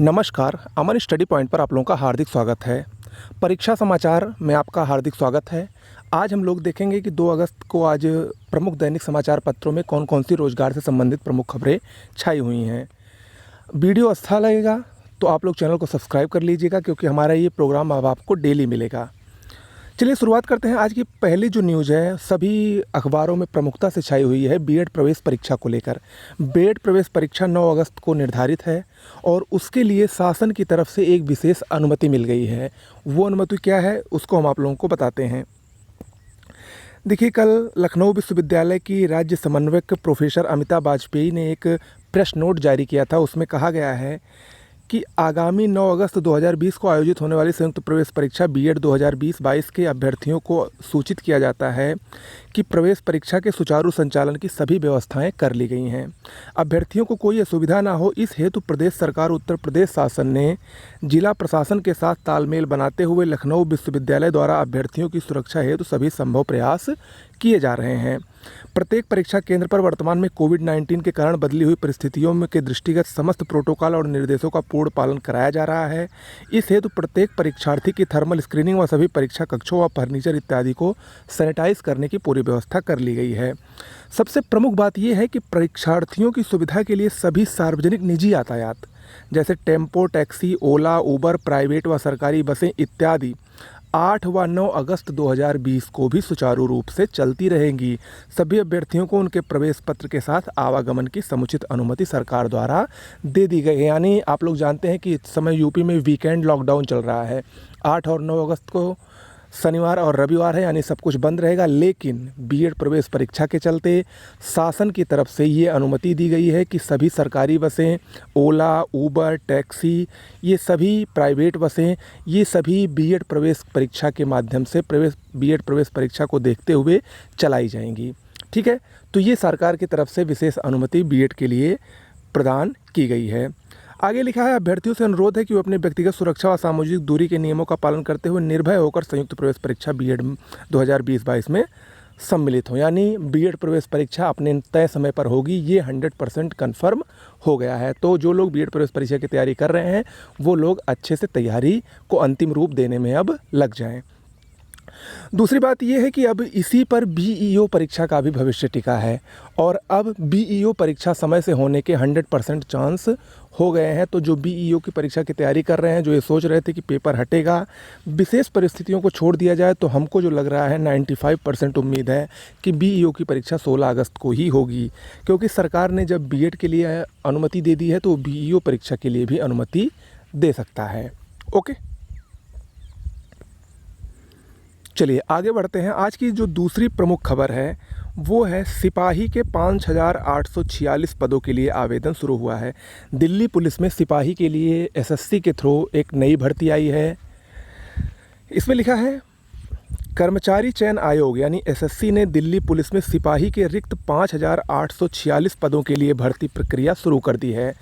नमस्कार, अमन study point पर आप लोगों का हार्दिक स्वागत है। परीक्षा समाचार में आपका हार्दिक स्वागत है। आज हम लोग देखेंगे कि 2 अगस्त को आज प्रमुख दैनिक समाचार पत्रों में कौन-कौन सी रोजगार से संबंधित प्रमुख खबरें छाई हुई हैं। वीडियो अच्छा लगेगा तो आप लोग चैनल को सब्सक्राइब कर लीजिएगा, क्योंकि हमारा ये प्रोग्राम अब आपको डेली मिलेगा। चलिए शुरुआत करते हैं। आज की पहली जो न्यूज़ है, सभी अखबारों में प्रमुखता से छाई हुई है बीएड प्रवेश परीक्षा को लेकर। बीएड प्रवेश परीक्षा 9 अगस्त को निर्धारित है और उसके लिए शासन की तरफ से एक विशेष अनुमति मिल गई है। वो अनुमति क्या है, उसको हम आप लोगों को बताते हैं। देखिए, कल लखनऊ विश्वविद्यालय की राज्य समन्वयक प्रोफेसर अमिता वाजपेयी ने एक प्रेस नोट जारी किया था। उसमें कहा गया है कि आगामी 9 अगस्त 2020 को आयोजित होने वाली संयुक्त प्रवेश परीक्षा बीएड 2020-22 के अभ्यर्थियों को सूचित किया जाता है कि प्रवेश परीक्षा के सुचारू संचालन की सभी व्यवस्थाएं कर ली गई हैं। अभ्यर्थियों को कोई असुविधा ना हो, इस हेतु प्रदेश सरकार उत्तर प्रदेश शासन ने जिला प्रशासन के साथ तालमेल बनाते हुए लखनऊ विश्वविद्यालय द्वारा अभ्यर्थियों की सुरक्षा हेतु सभी संभव प्रयास किए जा रहे हैं। प्रत्येक परीक्षा केंद्र पर वर्तमान में कोविड-19 के कारण बदली हुई परिस्थितियों में के दृष्टिगत समस्त प्रोटोकॉल और निर्देशों का पूर्ण पालन कराया जा रहा है। इस हेतु प्रत्येक परीक्षार्थी की थर्मल स्क्रीनिंग व सभी परीक्षा कक्षों व फर्नीचर इत्यादि को सैनिटाइज करने की पूरी व्यवस्था कर ली गई है। सबसे प्रमुख बात यह है कि परीक्षार्थियों की सुविधा के लिए सभी सार्वजनिक निजी यातायात जैसे टेम्पो, टैक्सी, ओला, उबर, प्राइवेट व सरकारी बसें इत्यादि 8 व 9 अगस्त 2020 को भी सुचारू रूप से चलती रहेंगी। सभी अभ्यर्थियों को उनके प्रवेश पत्र के साथ आवागमन की समुचित अनुमति सरकार द्वारा दे दी गई है। यानी आप लोग जानते हैं कि इस समय यूपी में वीकेंड लॉकडाउन चल रहा है। 8 और 9 अगस्त को शनिवार और रविवार है, यानी सब कुछ बंद रहेगा। लेकिन बीएड प्रवेश परीक्षा के चलते शासन की तरफ से ये अनुमति दी गई है कि सभी सरकारी बसें, ओला, उबर, टैक्सी, ये सभी प्राइवेट बसें, ये सभी बीएड प्रवेश परीक्षा के माध्यम से बीएड प्रवेश परीक्षा को देखते हुए चलाई जाएंगी। ठीक है, तो ये सरकार की तरफ से विशेष अनुमति बीएड के लिए प्रदान की गई है। आगे लिखा है, अभ्यर्थियों से अनुरोध है कि वो अपने व्यक्तिगत सुरक्षा व सामाजिक दूरी के नियमों का पालन करते हुए निर्भय होकर संयुक्त प्रवेश परीक्षा बीएड 2020-22 में सम्मिलित हो। यानी बीएड प्रवेश परीक्षा अपने तय समय पर होगी, ये 100% कन्फर्म हो गया है। तो जो लोग बीएड प्रवेश परीक्षा की तैयारी कर रहे हैं वो लोग अच्छे से तैयारी को अंतिम रूप देने में अब लग जाएं। दूसरी बात यह है कि अब इसी पर बीईओ परीक्षा का भी भविष्य टिका है और अब बीईओ परीक्षा समय से होने के 100% चांस हो गए हैं। तो जो बीईओ की परीक्षा की तैयारी कर रहे हैं, जो ये सोच रहे थे कि पेपर हटेगा, विशेष परिस्थितियों को छोड़ दिया जाए, तो हमको जो लग रहा है 95% उम्मीद है कि बीईओ की परीक्षा 16 अगस्त को ही होगी, क्योंकि सरकार ने जब बीएड के लिए अनुमति दे दी है तो बीईओ परीक्षा के लिए भी अनुमति दे सकता है। ओके, चलिए आगे बढ़ते हैं। आज की जो दूसरी प्रमुख खबर है वो है सिपाही के 5,846 पदों के लिए आवेदन शुरू हुआ है। दिल्ली पुलिस में सिपाही के लिए एसएससी के थ्रू एक नई भर्ती आई है। इसमें लिखा है, कर्मचारी चयन आयोग यानी एसएससी ने दिल्ली पुलिस में सिपाही के रिक्त 5,846 पदों के लिए भर्ती प्रक्रिया शुरू कर दी है।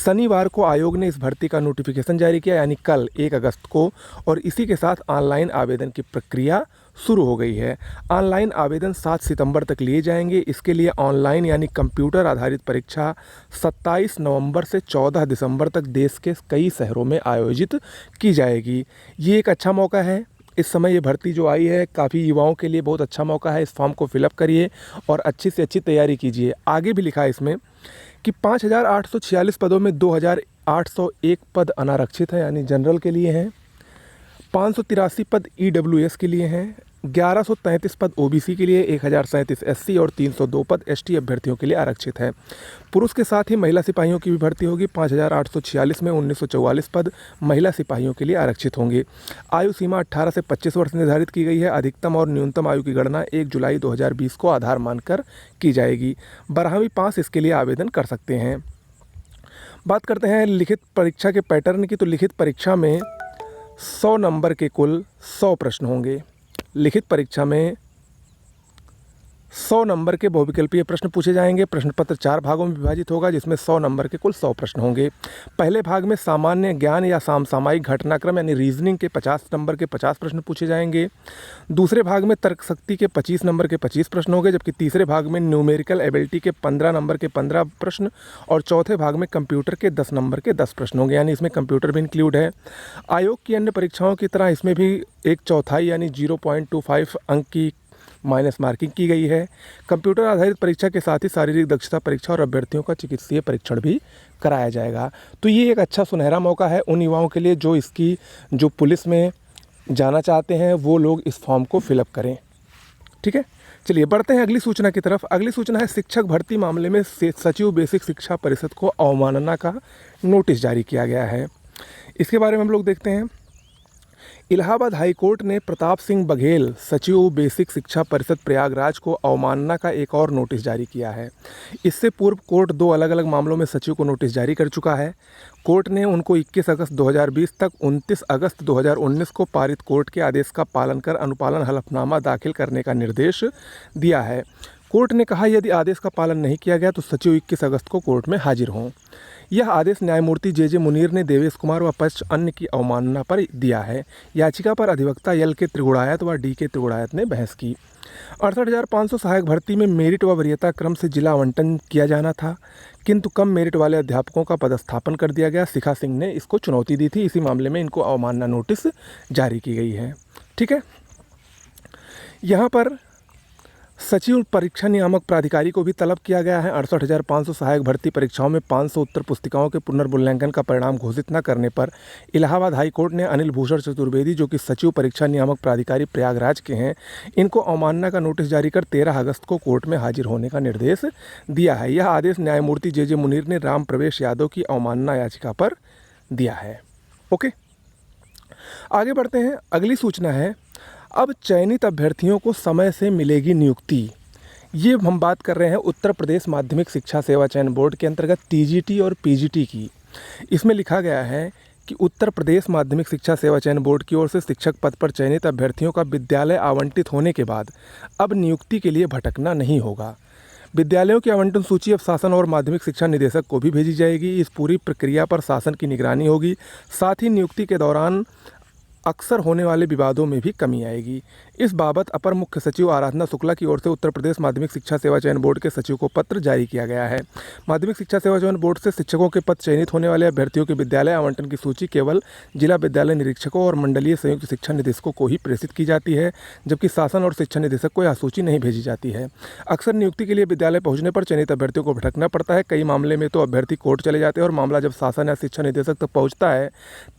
शनिवार को आयोग ने इस भर्ती का नोटिफिकेशन जारी किया, यानी कल 1 अगस्त को, और इसी के साथ ऑनलाइन आवेदन की प्रक्रिया शुरू हो गई है। ऑनलाइन आवेदन 7 सितंबर तक लिए जाएंगे। इसके लिए ऑनलाइन यानी कंप्यूटर आधारित परीक्षा 27 नवंबर से 14 दिसंबर तक देश के कई शहरों में आयोजित की जाएगी। ये एक अच्छा मौका है। इस समय ये भर्ती जो आई है काफ़ी युवाओं के लिए बहुत अच्छा मौका है। इस फॉर्म को फिलअप करिए और अच्छी से अच्छी तैयारी कीजिए। आगे भी लिखा है इसमें कि 5,846 पदों में 2,801 पद अनारक्षित हैं, यानी जनरल के लिए हैं। 583 पद ईडब्ल्यूएस के लिए हैं। 1133 पद ओबीसी के लिए, 1037 एससी और 302 पद एसटी अभ्यर्थियों के लिए आरक्षित है। पुरुष के साथ ही महिला सिपाहियों की भी भर्ती होगी। 5,846 में 1944 पद महिला सिपाहियों के लिए आरक्षित होंगे। आयु सीमा 18 से 25 वर्ष निर्धारित की गई है। अधिकतम और न्यूनतम आयु की गणना 1 जुलाई 2020 को आधार मानकर की जाएगी। 12वीं पास इसके लिए आवेदन कर सकते हैं। बात करते हैं लिखित परीक्षा के पैटर्न की। तो लिखित परीक्षा में 100 नंबर के कुल 100 प्रश्न होंगे। लिखित परीक्षा में 100 नंबर के बहुविकल्पीय प्रश्न पूछे जाएंगे। प्रश्न पत्र 4 भागों में विभाजित होगा, जिसमें 100 नंबर के कुल 100 प्रश्न होंगे। पहले भाग में सामान्य ज्ञान या समसामयिक घटनाक्रम यानी रीजनिंग के 50 नंबर के 50 प्रश्न पूछे जाएंगे। दूसरे भाग में तर्क शक्ति के 25 नंबर के 25 प्रश्न होंगे, जबकि तीसरे भाग में न्यूमेरिकल एबिलिटी के 15 नंबर के 15 प्रश्न और चौथे भाग में कंप्यूटर के 10 नंबर के 10 प्रश्न होंगे, यानी इसमें कंप्यूटर भी इंक्लूड है। आयोग की अन्य परीक्षाओं की तरह इसमें भी 1/4 यानी 0.25 अंक की माइनस मार्किंग की गई है। कंप्यूटर आधारित परीक्षा के साथ ही शारीरिक दक्षता परीक्षा और अभ्यर्थियों का चिकित्सीय परीक्षण भी कराया जाएगा। तो ये एक अच्छा सुनहरा मौका है उन युवाओं के लिए जो पुलिस में जाना चाहते हैं, वो लोग इस फॉर्म को फिलअप करें। ठीक है, चलिए बढ़ते हैं अगली सूचना की तरफ। अगली सूचना है शिक्षक भर्ती मामले में सचिव बेसिक शिक्षा परिषद को अवमानना का नोटिस जारी किया गया है। इसके बारे में हम लोग देखते हैं। इलाहाबाद हाईकोर्ट ने प्रताप सिंह बघेल सचिव बेसिक शिक्षा परिषद प्रयागराज को अवमानना का एक और नोटिस जारी किया है। इससे पूर्व कोर्ट 2 अलग अलग मामलों में सचिव को नोटिस जारी कर चुका है। कोर्ट ने उनको 21 अगस्त 2020 तक 29 अगस्त 2019 को पारित कोर्ट के आदेश का पालन कर अनुपालन हलफनामा दाखिल करने का निर्देश दिया है। कोर्ट ने कहा यदि आदेश का पालन नहीं किया गया तो सचिव 21 अगस्त को कोर्ट में हाजिर हों। यह आदेश न्यायमूर्ति जे मुनीर ने देवेश कुमार व पक्ष अन्य की अवमानना पर दिया है। याचिका पर अधिवक्ता एल के त्रिगुणायत व डी के त्रिगुणायत ने बहस की। 68,500 सहायक भर्ती में मेरिट व वरीयता क्रम से जिला आवंटन किया जाना था, किंतु कम मेरिट वाले अध्यापकों का पदस्थापन कर दिया गया। शिखा सिंह ने इसको चुनौती दी थी। इसी मामले में इनको अवमानना नोटिस जारी की गई है। ठीक है, यहाँ पर सचिव परीक्षा नियामक प्राधिकारी को भी तलब किया गया है। 68,500 सहायक भर्ती परीक्षाओं में 500 उत्तर पुस्तिकाओं के पुनर्मूल्यांकन का परिणाम घोषित न करने पर इलाहाबाद हाईकोर्ट ने अनिल भूषण चतुर्वेदी, जो कि सचिव परीक्षा नियामक प्राधिकारी प्रयागराज के हैं, इनको अवमानना का नोटिस जारी कर 13 अगस्त को कोर्ट में हाजिर होने का निर्देश दिया है। यह आदेश न्यायमूर्ति जे मुनीर ने राम प्रवेश यादव की अवमानना याचिका पर दिया है। ओके, आगे बढ़ते हैं। अगली सूचना है, अब चयनित अभ्यर्थियों को समय से मिलेगी नियुक्ति। ये हम बात कर रहे हैं उत्तर प्रदेश माध्यमिक शिक्षा सेवा चयन बोर्ड के अंतर्गत टीजीटी और पीजीटी की। इसमें लिखा गया है कि उत्तर प्रदेश माध्यमिक शिक्षा सेवा चयन बोर्ड की ओर से शिक्षक पद पर चयनित अभ्यर्थियों का विद्यालय आवंटित होने के बाद अब नियुक्ति के लिए भटकना नहीं होगा। विद्यालयों की आवंटन सूची अब शासन और माध्यमिक शिक्षा निदेशक को भी भेजी जाएगी। इस पूरी प्रक्रिया पर शासन की निगरानी होगी। साथ ही नियुक्ति के दौरान अक्सर होने वाले विवादों में भी कमी आएगी। इस बाबत अपर मुख्य सचिव आराधना शुक्ला की ओर से उत्तर प्रदेश माध्यमिक शिक्षा सेवा चयन बोर्ड के सचिव को पत्र जारी किया गया है। माध्यमिक शिक्षा सेवा चयन बोर्ड से शिक्षकों के पद चयनित होने वाले अभ्यर्थियों के विद्यालय आवंटन की सूची केवल जिला विद्यालय निरीक्षकों और मंडलीय संयुक्त शिक्षा निदेशकों को ही प्रेषित की जाती है, जबकि शासन और शिक्षा निदेशक को यह सूची नहीं भेजी जाती है। अक्सर नियुक्ति के लिए विद्यालय पहुँचने पर चयनित अभ्यर्थियों को भटकना पड़ता है। कई मामले में तो अभ्यर्थी कोर्ट चले जाते हैं और मामला जब शासन या शिक्षा निदेशक तक पहुँचता है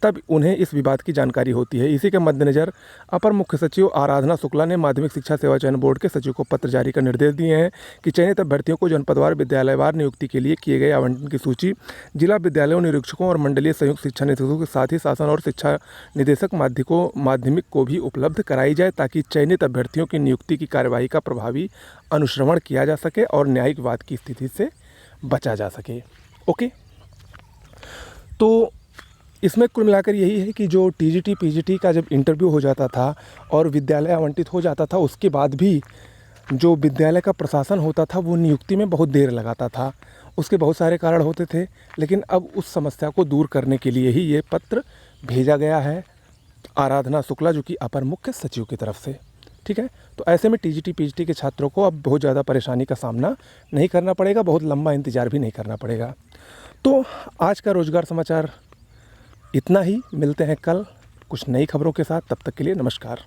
तब उन्हें इस विवाद की जानकारी होती है। इसी के मद्देनजर अपर मुख्य सचिव आराधना शुक्ला ने माध्यमिक शिक्षा सेवा चयन बोर्ड के सचिव को पत्र जारी कर निर्देश दिए हैं कि चयनित अभ्यर्थियों को जनपदवार विद्यालयवार नियुक्ति के लिए किए गए आवंटन की सूची जिला विद्यालयों निरीक्षकों और मंडलीय संयुक्त शिक्षा निदेशकों के साथ ही शासन और शिक्षा निदेशक माध्यमिक को भी उपलब्ध कराई जाए, ताकि चयनित अभ्यर्थियों की नियुक्ति की कार्यवाही का प्रभावी अनुश्रवण किया जा सके और न्यायिक वाद की स्थिति से बचा जा सके। ओके, तो इसमें कुल मिलाकर यही है कि जो टीजीटी पीजीटी का जब इंटरव्यू हो जाता था और विद्यालय आवंटित हो जाता था, उसके बाद भी जो विद्यालय का प्रशासन होता था वो नियुक्ति में बहुत देर लगाता था। उसके बहुत सारे कारण होते थे, लेकिन अब उस समस्या को दूर करने के लिए ही ये पत्र भेजा गया है आराधना शुक्ला, जो कि अपर मुख्य सचिव की तरफ से। ठीक है, तो ऐसे में टीजीटी पीजीटी के छात्रों को अब बहुत ज़्यादा परेशानी का सामना नहीं करना पड़ेगा, बहुत लंबा इंतज़ार भी नहीं करना पड़ेगा। तो आज का रोजगार समाचार इतना ही। मिलते हैं कल कुछ नई खबरों के साथ। तब तक के लिए नमस्कार।